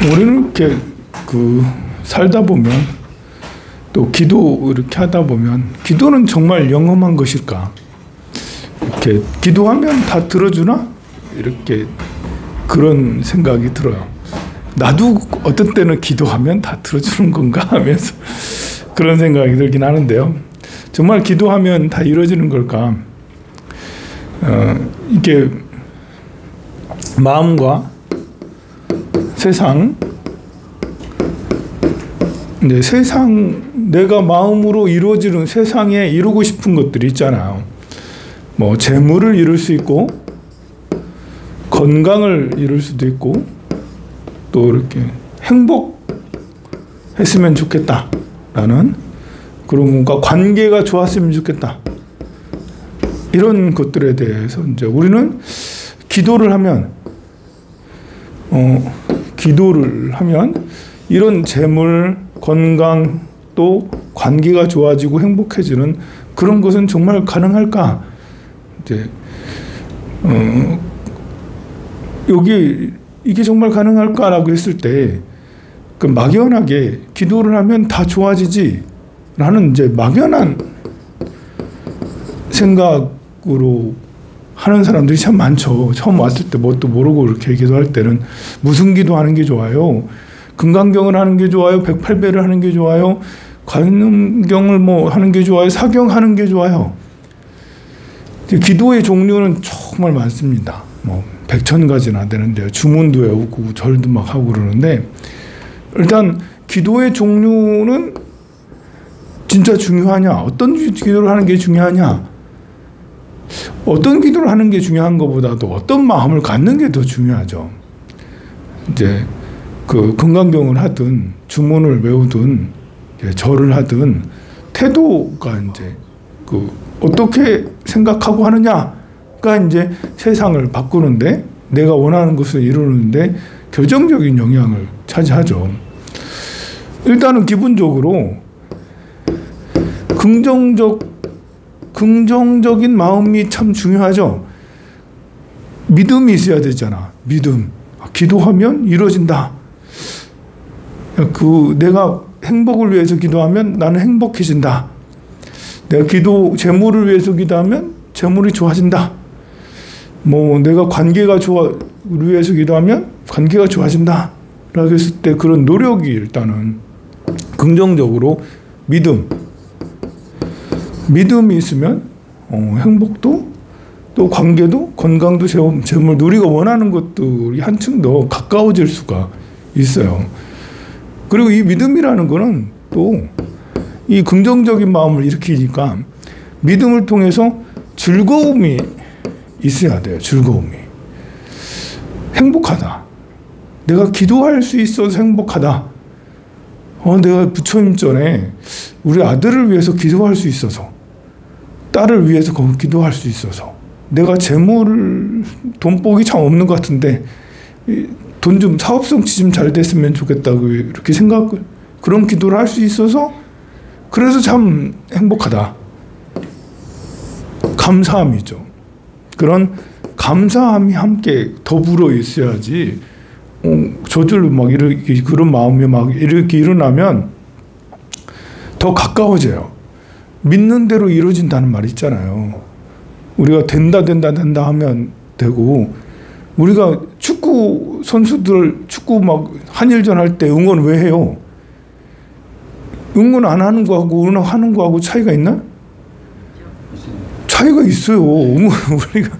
우리는 이렇게 살다 보면 또 기도 이렇게 하다 보면 기도는 정말 영험한 것일까? 이렇게 기도하면 다 들어주나? 이렇게 그런 생각이 들어요. 나도 어떤 때는 기도하면 다 들어주는 건가 하면서 그런 생각이 들긴 하는데요. 정말 기도하면 다 이루어지는 걸까? 이게 마음과 세상, 이제 내가 마음으로 이루어지는 세상에 이루고 싶은 것들이 있잖아요. 뭐 재물을 이룰 수 있고, 건강을 이룰 수도 있고, 또 이렇게 행복했으면 좋겠다라는 그런 뭔가 관계가 좋았으면 좋겠다. 이런 것들에 대해서 이제 우리는 기도를 하면 이런 재물, 건강, 또 관계가 좋아지고 행복해지는 그런 것은 정말 가능할까? 이제 이게 정말 가능할까라고 했을 때, 막연하게 기도를 하면 다 좋아지지라는 이제 막연한 생각으로 하는 사람들이 참 많죠. 처음 왔을 때 뭣도 모르고 이렇게 기도할 때는 무슨 기도하는 게 좋아요? 금강경을 하는 게 좋아요? 108배를 하는 게 좋아요? 관음경을 뭐 하는 게 좋아요? 사경하는 게 좋아요? 기도의 종류는 정말 많습니다. 뭐 100,000가지나 되는데요. 주문도 외우고 절도 막 하고 그러는데, 일단 기도의 종류는 진짜 중요하냐? 어떤 기도를 하는 게 중요하냐? 어떤 기도를 하는 게 중요한 것보다도 어떤 마음을 갖는 게 더 중요하죠. 이제 금강경을 하든 주문을 외우든 절을 하든 태도가 이제 어떻게 생각하고 하느냐가 이제 세상을 바꾸는데, 내가 원하는 것을 이루는데 결정적인 영향을 차지하죠. 일단은 기본적으로 긍정적인 마음이 참 중요하죠. 믿음이 있어야 되잖아. 믿음. 기도하면 이루어진다. 내가 행복을 위해서 기도하면 나는 행복해진다. 내가 재물을 위해서 기도하면 재물이 좋아진다. 뭐 내가 위해서 기도하면 관계가 좋아진다. 라고 했을 때 그런 노력이 일단은 긍정적으로 믿음이 있으면 행복도 또 관계도 건강도 재물 우리가 원하는 것들이 한층 더 가까워질 수가 있어요. 그리고 이 믿음이라는 거는 또 이 긍정적인 마음을 일으키니까 믿음을 통해서 즐거움이 있어야 돼요. 즐거움이. 행복하다. 내가 기도할 수 있어서 행복하다. 내가 부처님 전에 우리 아들을 위해서 기도할 수 있어서, 딸을 위해서 기도할 수 있어서, 내가 돈복이 참 없는 것 같은데 돈 좀 사업 성취 좀 잘 됐으면 좋겠다고 이렇게 그런 기도를 할 수 있어서 그래서 참 행복하다. 감사함이죠. 그런 감사함이 함께 더불어 있어야지 저절로 막 이렇게 그런 마음이 막 이렇게 일어나면 더 가까워져요. 믿는 대로 이루어진다는 말 있잖아요. 우리가 된다 하면 되고, 우리가 축구 선수들 축구 막 한일전 할 때 응원 왜 해요? 응원 안 하는 거하고 응원하는 거하고 차이가 있나? 차이가 있어요. 우리가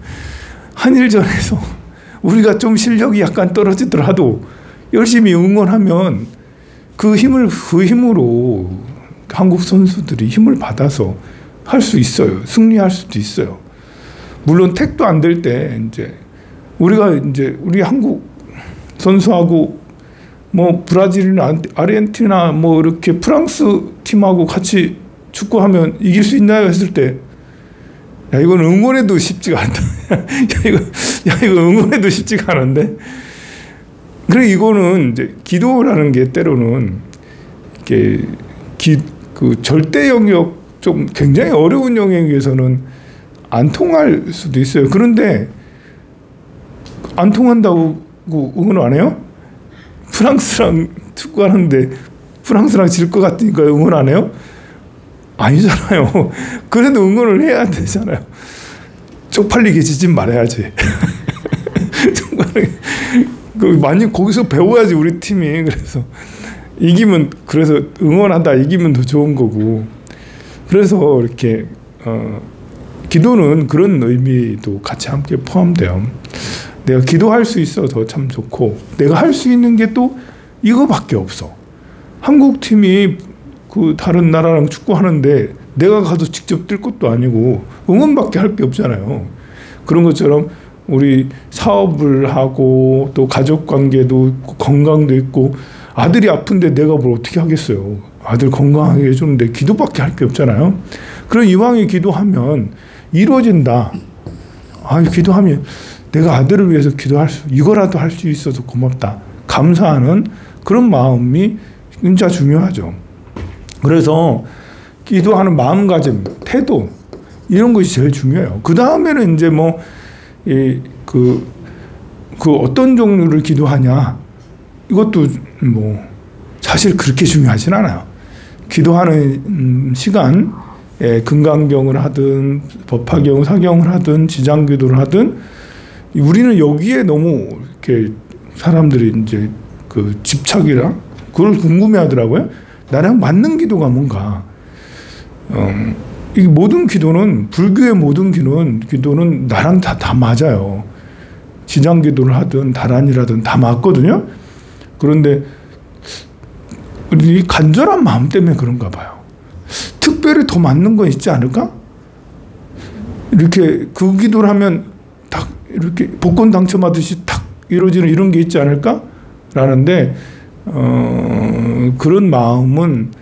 한일전에서 우리가 좀 실력이 약간 떨어지더라도 열심히 응원하면 그 힘으로 한국 선수들이 힘을 받아서 할 수 있어요. 승리할 수도 있어요. 물론 택도 안 될 때 우리 한국 선수하고 뭐 브라질이나 아르헨티나 뭐 이렇게 프랑스 팀하고 같이 축구하면 이길 수 있나요? 했을 때, 야, 이건 응원해도 쉽지가 않다. 이거 응원해도 쉽지가 않은데. 그래, 이거는 이제 기도라는 게 때로는 이렇게 절대 영역, 좀 굉장히 어려운 영역에서는 안 통할 수도 있어요. 그런데 안 통한다고 응원 안 해요? 프랑스랑 축구하는데 프랑스랑 질 것 같으니까 응원 안 해요? 아니잖아요. 그래도 응원을 해야 되잖아요. 쪽팔리게 지진 말아야지. 많이 거기서 배워야지 우리 팀이. 그래서 이기면, 그래서 응원하다 이기면 더 좋은 거고. 그래서 이렇게 기도는 그런 의미도 같이 함께 포함돼요. 내가 기도할 수 있어서 참 좋고, 내가 할 수 있는 게 또 이거밖에 없어. 한국 팀이 그 다른 나라랑 축구하는데 내가 가서 직접 뛸 것도 아니고 응원밖에 할 게 없잖아요. 그런 것처럼 우리 사업을 하고 또 가족 관계도 있고 건강도 있고, 아들이 아픈데 내가 뭘 어떻게 하겠어요. 아들 건강하게 해주는데 기도밖에 할 게 없잖아요. 그런 이왕에 기도하면 이루어진다. 기도하면 내가 아들을 위해서 이거라도 할 수 있어서 고맙다. 감사하는 그런 마음이 진짜 중요하죠. 그래서 기도하는 마음가짐, 태도, 이런 것이 제일 중요해요. 그 다음에는 이제 어떤 종류를 기도하냐, 이것도 사실 그렇게 중요하진 않아요. 기도하는 시간, 금강경을 하든 법화경, 사경을 하든 지장기도를 하든, 우리는 여기에 너무 이렇게 사람들이 이제 그 집착이랑 그걸 궁금해하더라고요. 나랑 맞는 기도가 뭔가. 이 모든 기도는, 불교의 모든 기도는 나랑 다 맞아요. 지장기도를 하든 다란이라든 다 맞거든요. 그런데 우리 간절한 마음 때문에 그런가 봐요. 특별히 더 맞는 건 있지 않을까? 이렇게 그 기도를 하면 딱 이렇게 복권 당첨하듯이 탁 이루어지는 이런 게 있지 않을까? 라는데 그런 마음은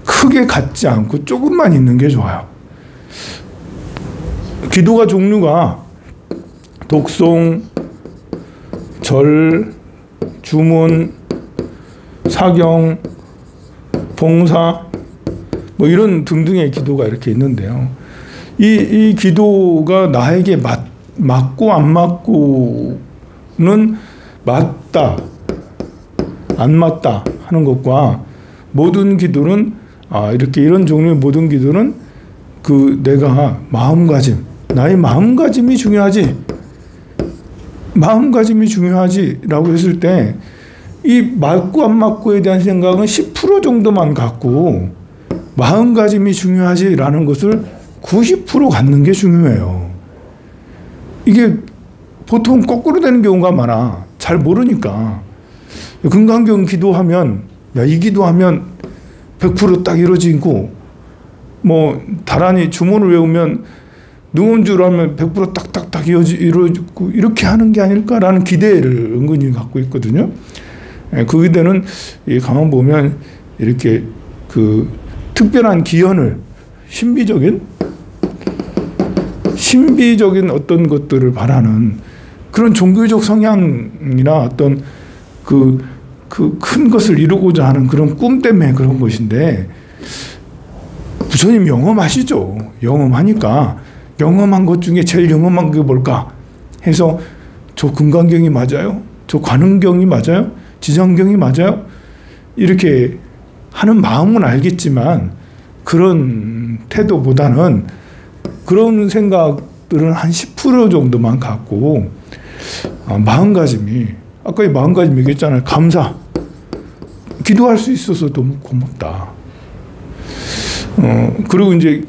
크게 갖지 않고 조금만 있는 게 좋아요. 기도가 종류가 독송, 절, 주문, 사경, 봉사, 이런 등등의 기도가 이렇게 있는데요. 이 기도가 나에게 맞고 안 맞고는 맞다, 안 맞다 하는 것과, 모든 기도는 이렇게 이런 종류의 모든 기도는 내가 마음가짐, 나의 마음가짐이 중요하지. 마음가짐이 중요하지라고 했을 때 이 맞고 안 맞고에 대한 생각은 10% 정도만 갖고 마음가짐이 중요하지라는 것을 90% 갖는 게 중요해요. 이게 보통 거꾸로 되는 경우가 많아. 잘 모르니까. 금강경 기도하면, 이 기도하면 100% 딱 이루어지고, 다란이 주문을 외우면 능엄주를 하면 100% 딱딱딱 이루어지고, 이렇게 하는 게 아닐까라는 기대를 은근히 갖고 있거든요. 그 기대는 가만 보면 이렇게 특별한 기연을, 신비적인 어떤 것들을 바라는 그런 종교적 성향이나 어떤 큰 것을 이루고자 하는 그런 꿈 때문에 그런 것인데, 부처님 영험하시죠. 영험하니까 영험한 것 중에 제일 영험한 게 뭘까 해서, 저 금강경이 맞아요? 저 관음경이 맞아요? 지장경이 맞아요? 이렇게 하는 마음은 알겠지만 그런 태도보다는 그런 생각들은 한 10% 정도만 갖고, 마음가짐이, 아까 이 마음가짐 얘기했잖아요. 감사. 기도할 수 있어서 너무 고맙다. 그리고 이제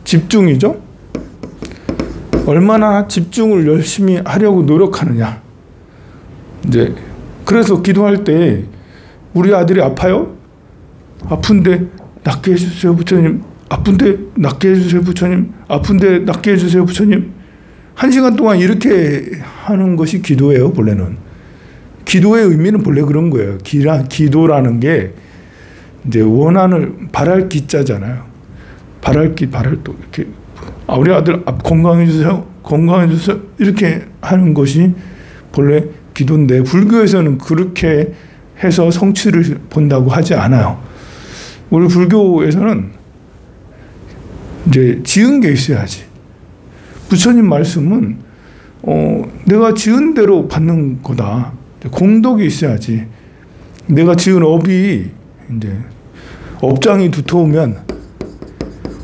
집중이죠. 얼마나 집중을 열심히 하려고 노력하느냐. 이제 그래서 기도할 때, 우리 아들이 아파요? 아픈데 낫게 해주세요, 부처님. 아픈데 낫게 해주세요, 부처님. 아픈데 낫게 해주세요, 부처님. 1시간 동안 이렇게 하는 것이 기도예요, 본래는. 기도의 의미는 본래 그런 거예요. 기도라는 게 이제 바랄 기자잖아요. 바랄 또 이렇게, 우리 아들 건강해주세요, 건강해주세요, 이렇게 하는 것이 본래 기도인데, 불교에서는 그렇게 해서 성취를 본다고 하지 않아요. 우리 불교에서는 이제 지은 게 있어야지. 부처님 말씀은 내가 지은 대로 받는 거다. 공덕이 있어야지. 내가 지은 업이 이제 업장이 두터우면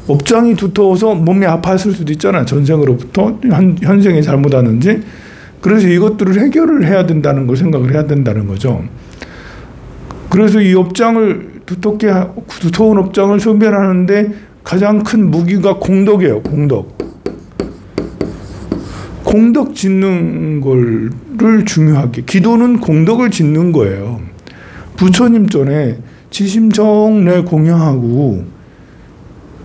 업장이 두터워서 몸이 아팠을 수도 있잖아. 전생으로부터 현생에 잘못하는지. 그래서 이것들을 해결을 해야 된다는 걸 생각을 해야 된다는 거죠. 그래서 이 업장을 두터운 업장을 소멸하는데 가장 큰 무기가 공덕이에요. 공덕 짓는 거를 중요하게. 기도는 공덕을 짓는 거예요. 부처님 전에 지심정래 공양하고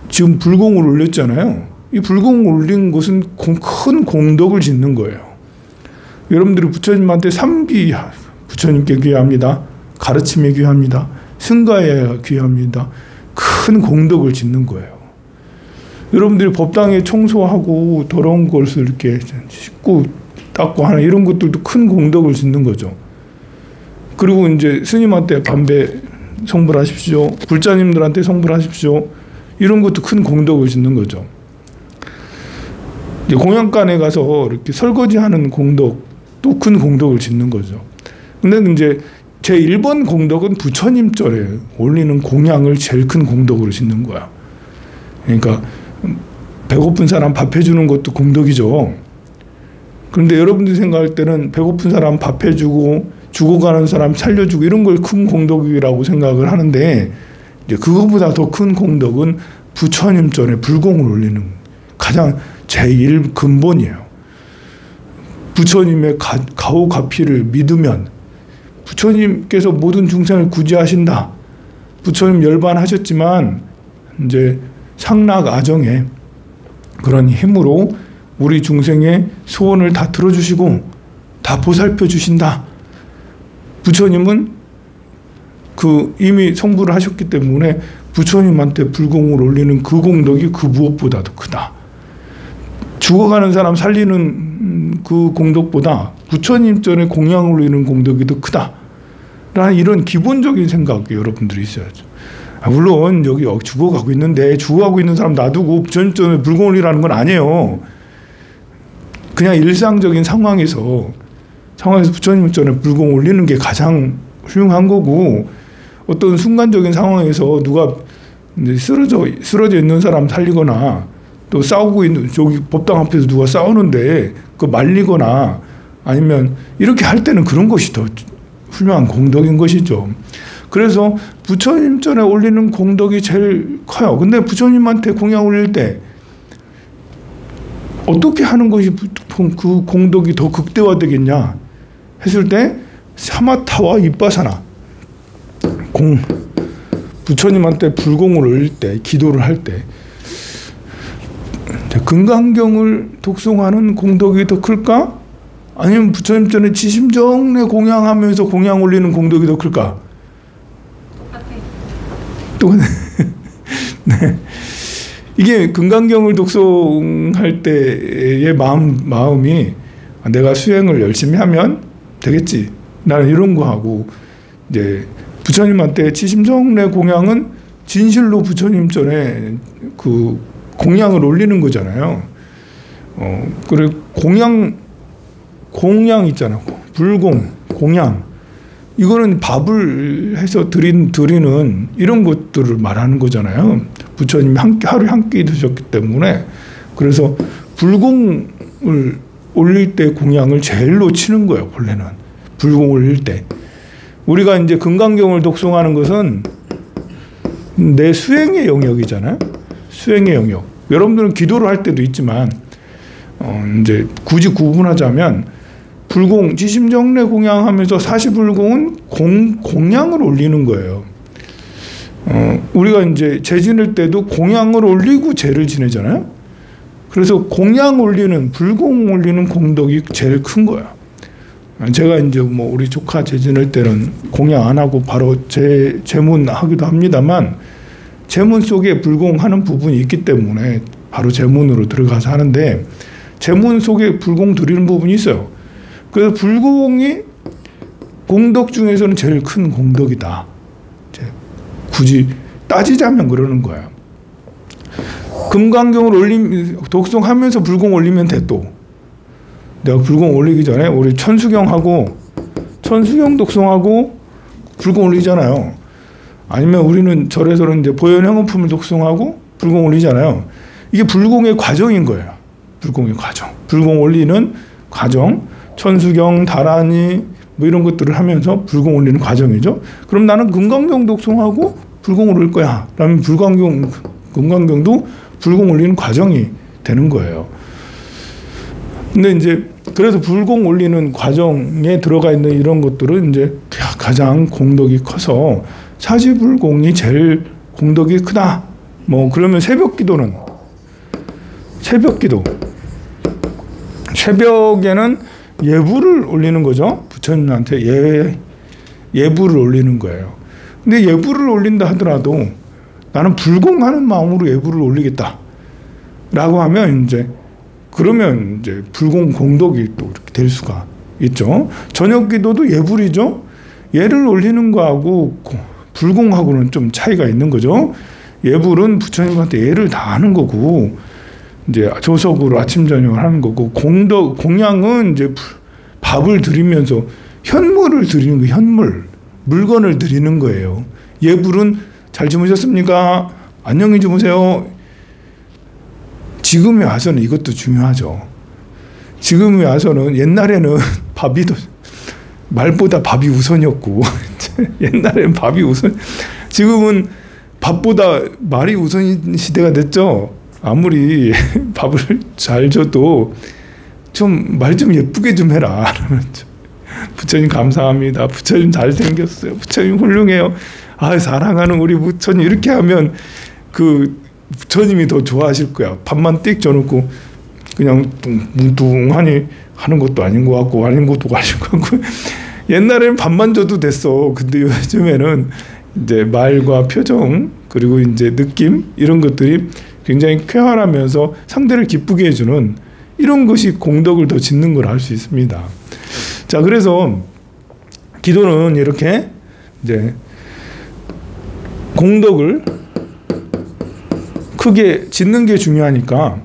지금 불공을 올렸잖아요. 이 불공을 올린 것은 큰 공덕을 짓는 거예요. 여러분들이 부처님한테 부처님께 귀합니다. 가르침에 귀합니다. 승가에 귀합니다. 큰 공덕을 짓는 거예요. 여러분들이 법당에 청소하고 더러운 것을 이렇게 씻고 닦고 하는 이런 것들도 큰 공덕을 짓는 거죠. 그리고 이제 스님한테 담배 성불하십시오. 불자님들한테 성불하십시오. 이런 것도 큰 공덕을 짓는 거죠. 이제 공양간에 가서 이렇게 설거지하는 공덕도 큰 공덕을 짓는 거죠. 근데 이제 제 1번 공덕은 부처님 절에 올리는 공양을 제일 큰 공덕으로 짓는 거야. 그러니까 배고픈 사람 밥 해주는 것도 공덕이죠. 그런데 여러분들이 생각할 때는 배고픈 사람 밥 해주고 죽어가는 사람 살려주고 이런 걸 큰 공덕이라고 생각을 하는데 이제 그거보다 더 큰 공덕은 부처님 전에 불공을 올리는 가장 제일 근본이에요. 부처님의 가오가피를 믿으면 부처님께서 모든 중생을 구제하신다. 부처님 열반하셨지만 이제 상락 아정에 그런 힘으로 우리 중생의 소원을 다 들어주시고 다 보살펴 주신다. 부처님은 이미 성불을 하셨기 때문에 부처님한테 불공을 올리는 그 공덕이 그 무엇보다도 크다. 죽어가는 사람 살리는 그 공덕보다 부처님 전에 공양을 올리는 공덕이 더 크다. 라는 이런 기본적인 생각이 여러분들이 있어야죠. 물론 여기 죽어가고 있는데 죽어가고 있는 사람 놔두고 부처님 전에 불공 올리라는 건 아니에요. 그냥 일상적인 상황에서 부처님 전에 불공 올리는 게 가장 훌륭한 거고, 어떤 순간적인 상황에서 누가 이제 쓰러져 있는 사람 살리거나 또 싸우고 있는 저기 법당 앞에서 누가 싸우는데 그 말리거나 아니면 이렇게 할 때는 그런 것이 더 훌륭한 공덕인 것이죠. 그래서 부처님 전에 올리는 공덕이 제일 커요. 근데 부처님한테 공양 올릴 때 어떻게 하는 것이 그 공덕이 더 극대화되겠냐 했을 때 사마타와 입바사나 부처님한테 불공을 올릴 때 기도를 할 때 금강경을 독송하는 공덕이 더 클까? 아니면 부처님 전에 지심정래 공양하면서 공양 올리는 공덕이 더 클까? 똑같아요. 네. 이게 금강경을 독송할 때의 마음이 내가 수행을 열심히 하면 되겠지. 나는 이런 거 하고, 이제 부처님한테 지심정래 공양은 진실로 부처님 전에 그 공양을 올리는 거잖아요. 그리고 공양 있잖아요. 불공, 공양. 이거는 밥을 해서 드리는 이런 것들을 말하는 거잖아요. 부처님이 하루에 한 끼 드셨기 때문에. 그래서 불공을 올릴 때 공양을 제일 놓치는 거예요, 본래는. 불공 올릴 때. 우리가 이제 금강경을 독송하는 것은 내 수행의 영역이잖아요. 수행의 영역. 여러분들은 기도를 할 때도 있지만, 이제 굳이 구분하자면, 불공, 지심정래 공양하면서 사시불공은 공양을 올리는 거예요. 우리가 이제 제 지낼 때도 공양을 올리고 제를 지내잖아요. 그래서 공양 올리는, 불공 올리는 공덕이 제일 큰 거야. 제가 이제 뭐 우리 조카 제 지낼 때는 공양 안 하고 바로 제문 하기도 합니다만, 제문 속에 불공하는 부분이 있기 때문에 바로 제문으로 들어가서 하는데, 제문 속에 불공 드리는 부분이 있어요. 그래서 불공이 공덕 중에서는 제일 큰 공덕이다. 굳이 따지자면 그러는 거예요. 금강경을 독송하면서 불공 올리면 돼 또. 내가 불공 올리기 전에 우리 천수경 독송하고 불공 올리잖아요. 아니면 우리는 절에서는 이제 보현 행원품을 독송하고 불공 올리잖아요. 이게 불공의 과정인 거예요. 불공의 과정. 불공 올리는 과정. 천수경, 다란이 뭐 이런 것들을 하면서 불공 올리는 과정이죠. 그럼 나는 금강경 독송하고 불공 올릴 거야. 그러면 금강경도 불공 올리는 과정이 되는 거예요. 근데 이제 그래서 불공 올리는 과정에 들어가 있는 이런 것들은 이제 가장 공덕이 커서 사지불공이 제일 공덕이 크다. 뭐 그러면 새벽기도는 새벽에는 예불을 올리는 거죠. 부처님한테 예불을 올리는 거예요. 근데 예불을 올린다 하더라도 나는 불공하는 마음으로 예불을 올리겠다 라고 하면 그러면 이제 불공 공덕이 또 이렇게 될 수가 있죠. 저녁 기도도 예불이죠. 예를 올리는 거하고 불공하고는 좀 차이가 있는 거죠. 예불은 부처님한테 예를 다 하는 거고, 이제 조석으로 아침 저녁을 하는 거고, 공양은 이제 밥을 드리면서 현물을 드리는 거, 물건을 드리는 거예요. 예불은 잘 주무셨습니까? 안녕히 주무세요. 지금에 와서는 이것도 중요하죠. 지금에 와서는 옛날에는 말보다 밥이 우선이었고 옛날에는 밥이 우선, 지금은 밥보다 말이 우선인 시대가 됐죠. 아무리 밥을 잘 줘도 좀 말 좀 예쁘게 좀 해라. 부처님 감사합니다. 부처님 잘생겼어요. 부처님 훌륭해요. 아, 사랑하는 우리 부처님. 이렇게 하면 그 부처님이 더 좋아하실 거야. 밥만 띡 줘놓고 그냥 뭉뚱하니 하는 것도 아닌 것 같고 아닌 것도 아닌 것 같고. 옛날에는 밥만 줘도 됐어. 근데 요즘에는 이제 말과 표정 그리고 이제 느낌 이런 것들이 굉장히 쾌활하면서 상대를 기쁘게 해주는 이런 것이 공덕을 더 짓는 걸 알 수 있습니다. 자, 그래서 기도는 이렇게 이제 공덕을 크게 짓는 게 중요하니까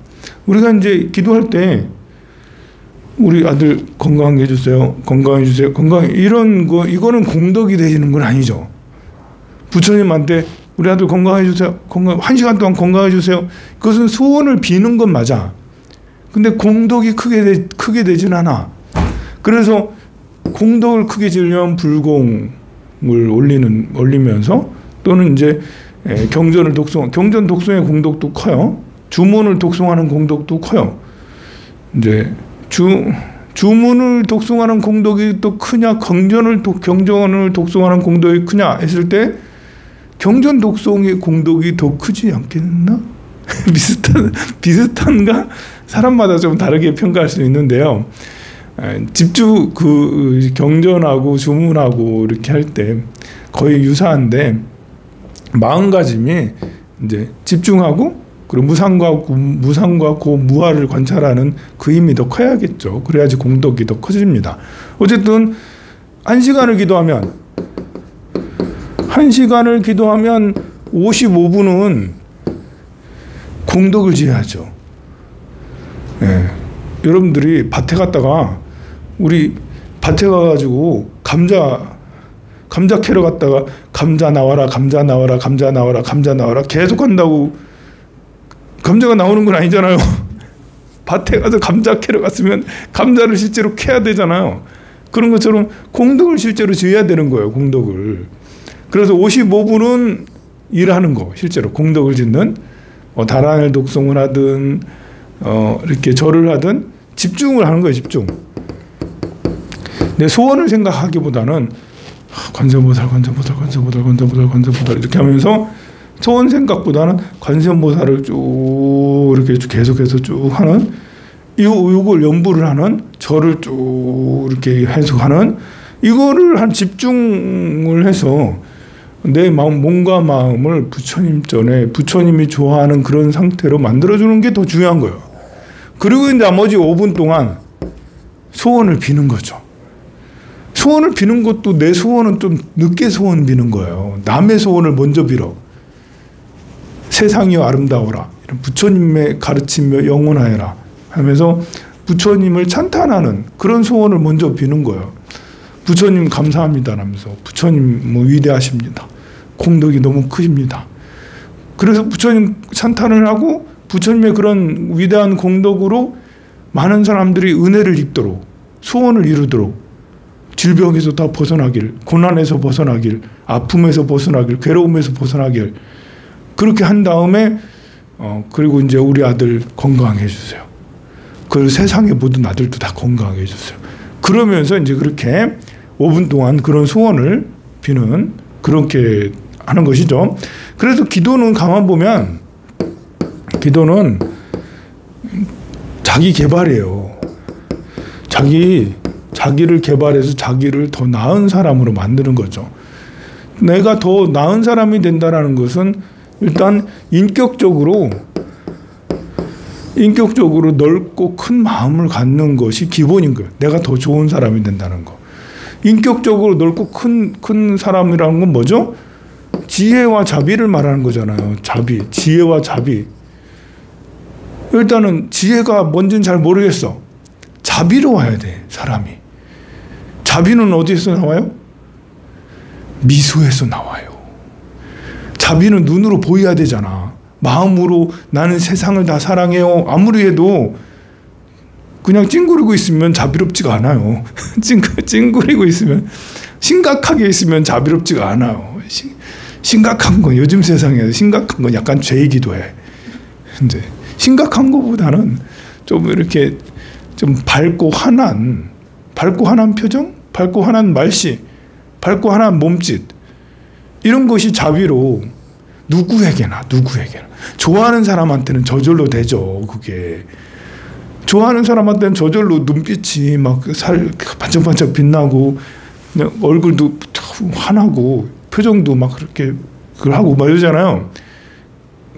우리가 이제 기도할 때 우리 아들 건강하게 해주세요. 건강해 주세요. 이런 거, 이거는 공덕이 되시는 건 아니죠. 부처님한테 우리 아들 건강해 주세요. 1시간 동안 건강해 주세요. 그것은 소원을 비는 건 맞아. 근데 공덕이 크게 되진 않아. 그래서 공덕을 크게 지으려면 불공을 올리면서 또는 이제 경전 독송의 공덕도 커요. 주문을 독송하는 공덕도 커요. 이제 주문을 독송하는 공덕이 또 크냐, 경전을 독송하는 공덕이 크냐 했을 때 경전 독송의 공덕이 더 크지 않겠나? 비슷한가? 사람마다 좀 다르게 평가할 수 있는데요. 경전하고 주문하고 이렇게 할 때 거의 유사한데 마음가짐이 이제 집중하고 그리고 무상과 무아를 관찰하는 그 힘이 더 커야겠죠. 그래야지 공덕이 더 커집니다. 어쨌든 1시간을 기도하면 55분은 공덕을 지어야죠. 여러분들이 밭에 갔다가 우리 밭에 가가지고 감자 캐러 갔다가 감자 나와라 계속 한다고 감자가 나오는 건 아니잖아요. 밭에 가서 감자 캐러 갔으면 감자를 실제로 캐야 되잖아요. 그런 것처럼 공덕을 실제로 지어야 되는 거예요. 공덕을. 그래서 55분은 일하는 거, 실제로 공덕을 짓는 다란을 독송을 하든 이렇게 절을 하든 집중을 하는 거예요. 집중. 내 소원을 생각하기보다는 관세음보살 이렇게 하면서 소원 생각보다는 관세음보살을 쭉 이렇게 계속해서 쭉 하는, 이걸 연부를 하는, 절을 쭉 이렇게 해석하는, 이거를 한 집중을 해서 내 몸과 마음을 부처님 전에 부처님이 좋아하는 그런 상태로 만들어주는 게 더 중요한 거예요. 그리고 나머지 5분 동안 소원을 비는 거죠. 소원을 비는 것도 내 소원은 좀 늦게 소원 비는 거예요. 남의 소원을 먼저 빌어. 세상이여 아름다워라. 이런 부처님의 가르침며 영원하여라 하면서 부처님을 찬탄하는 그런 소원을 먼저 비는 거예요. 부처님 감사합니다라면서 부처님 뭐 위대하십니다. 공덕이 너무 크십니다. 그래서 부처님 찬탄을 하고 부처님의 그런 위대한 공덕으로 많은 사람들이 은혜를 입도록 소원을 이루도록 질병에서 다 벗어나길, 고난에서 벗어나길, 아픔에서 벗어나길, 괴로움에서 벗어나길 그렇게 한 다음에 그리고 이제 우리 아들 건강해 주세요. 그 세상의 모든 아들도 다 건강해 주세요. 그러면서 이제 그렇게 5분 동안 그런 소원을 비는 그렇게 하는 것이죠. 그래서 기도는 가만 보면 기도는 자기 개발이에요. 자기를 개발해서 자기를 더 나은 사람으로 만드는 거죠. 내가 더 나은 사람이 된다는 것은 일단 인격적으로 넓고 큰 마음을 갖는 것이 기본인 거예요. 내가 더 좋은 사람이 된다는 거. 인격적으로 넓고 큰 사람이라는 건 뭐죠? 지혜와 자비를 말하는 거잖아요. 지혜와 자비. 일단은 지혜가 뭔지는 잘 모르겠어. 자비로워야 돼, 사람이. 자비는 어디에서 나와요? 미소에서 나와요. 자비는 눈으로 보여야 되잖아. 마음으로 나는 세상을 다 사랑해요. 아무리 해도 그냥 찡그리고 있으면 자비롭지가 않아요. 찡그리고 있으면, 심각하게 있으면 자비롭지가 않아요. 심각한 건, 요즘 세상에 심각한 건 약간 죄이기도 해. 근데 심각한 것보다는 좀 이렇게 좀 밝고 환한 표정, 밝고 환한 말씨, 밝고 환한 몸짓, 이런 것이 자비로 누구에게나 좋아하는 사람한테는 저절로 되죠. 그게 좋아하는 사람한테는 저절로 눈빛이 막 반짝반짝 빛나고 얼굴도 환하고 표정도 막 그렇게 하고 막 이러잖아요.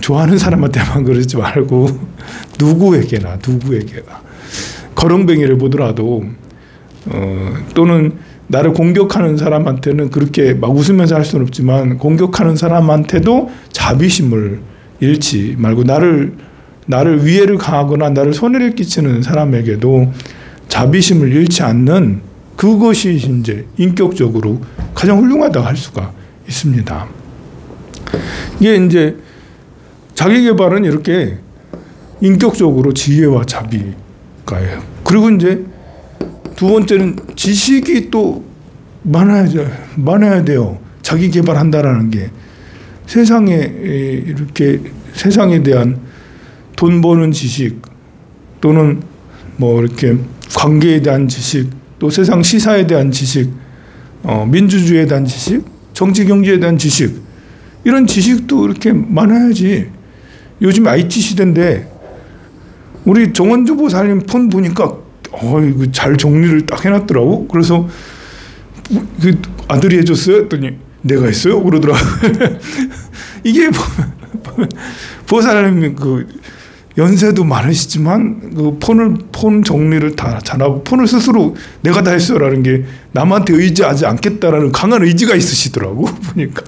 좋아하는 사람한테만 그러지 말고 누구에게나 거렁뱅이를 보더라도 또는 나를 공격하는 사람한테는 그렇게 막 웃으면서 할 수는 없지만 공격하는 사람한테도 자비심을 잃지 말고 나를 위해를 가하거나 나를 손해를 끼치는 사람에게도 자비심을 잃지 않는 그것이 이제 인격적으로 가장 훌륭하다고 할 수가 있습니다. 이게 이제 자기 개발은 이렇게 인격적으로 지혜와 자비가예요. 그리고 이제 두 번째는 지식이 또 많아야 돼요. 자기 개발한다라는 게 세상에 대한 돈 버는 지식 또는 뭐 이렇게 관계에 대한 지식 또 세상 시사에 대한 지식 민주주의에 대한 지식 정치 경제에 대한 지식 이런 지식도 이렇게 많아야지. 요즘 IT 시대인데 우리 정원주 보살님 폰 보니까 이거 잘 정리를 딱 해놨더라고. 그래서 그 아들이 해줬어요 했더니 내가 했어요 그러더라고. 이게 보살님 그 연세도 많으시지만 그 폰 정리를 다 잘하고 폰을 스스로 내가 다 했어라는 게 남한테 의지하지 않겠다라는 강한 의지가 있으시더라고 보니까.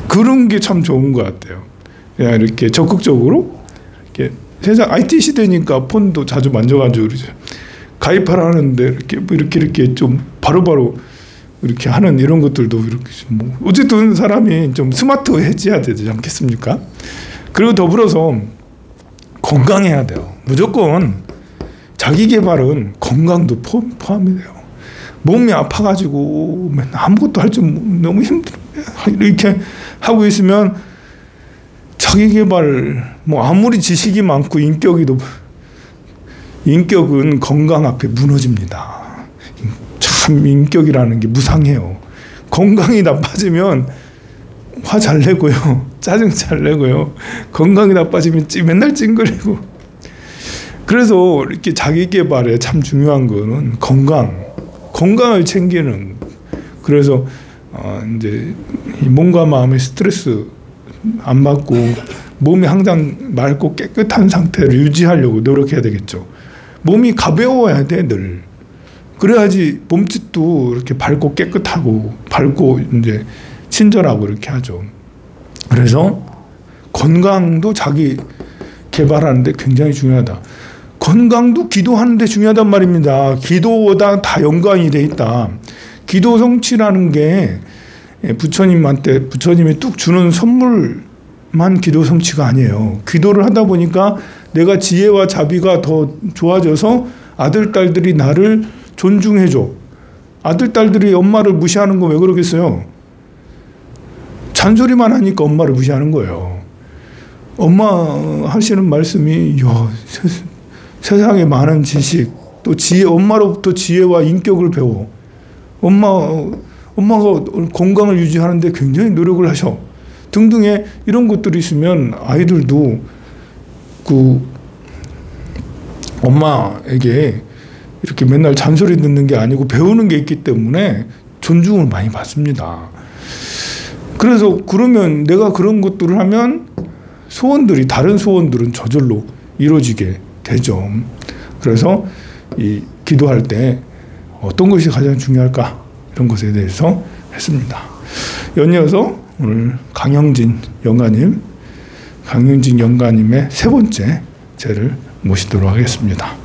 그런 게 참 좋은 것 같아요. 그냥 이렇게 적극적으로 이렇게 세상 IT 시대니까 폰도 자주 만져가지고 그러죠. 가입하라는데 이렇게 좀 바로바로 이렇게 하는 이런 것들도 이렇게 뭐 어쨌든 사람이 좀 스마트해져야 되지 않겠습니까? 그리고 더불어서 건강해야 돼요. 무조건 자기 개발은 건강도 포함이 돼요. 몸이 아파가지고 맨날 아무것도 할 줄 너무 힘들어 이렇게 하고 있으면 자기 개발 뭐 아무리 지식이 많고 인격은 건강 앞에 무너집니다. 참 인격이라는 게 무상해요. 건강이 나빠지면 화 잘 내고요. 짜증 잘 내고요. 건강이 나빠지면 맨날 찡그리고. 그래서 이렇게 자기 개발에 참 중요한 거는 건강을 챙기는. 그래서 이제 몸과 마음의 스트레스 안 받고 몸이 항상 맑고 깨끗한 상태를 유지하려고 노력해야 되겠죠. 몸이 가벼워야 돼, 늘. 그래야지 몸짓도 이렇게 밝고 깨끗하고 밝고 이제 친절하고 이렇게 하죠. 그래서 건강도 자기 개발하는데 굉장히 중요하다. 건강도 기도하는데 중요하단 말입니다. 기도보다 다 연관이 돼 있다. 기도 성취라는 게 부처님한테 부처님이 뚝 주는 선물만 기도 성취가 아니에요. 기도를 하다 보니까 내가 지혜와 자비가 더 좋아져서 아들, 딸들이 나를 존중해줘. 아들, 딸들이 엄마를 무시하는 거 왜 그러겠어요? 잔소리만 하니까 엄마를 무시하는 거예요. 엄마 하시는 말씀이 세상에 많은 지식, 또 지혜, 엄마로부터 지혜와 인격을 배워. 엄마가 건강을 유지하는데 굉장히 노력을 하셔. 등등의 이런 것들이 있으면 아이들도 그 엄마에게 이렇게 맨날 잔소리 듣는 게 아니고 배우는 게 있기 때문에 존중을 많이 받습니다. 그래서 그러면 내가 그런 것들을 하면 다른 소원들은 저절로 이루어지게 되죠. 그래서 이 기도할 때 어떤 것이 가장 중요할까? 이런 것에 대해서 했습니다. 연이어서 오늘 강영진 영가님의 세 번째 제를 모시도록 하겠습니다.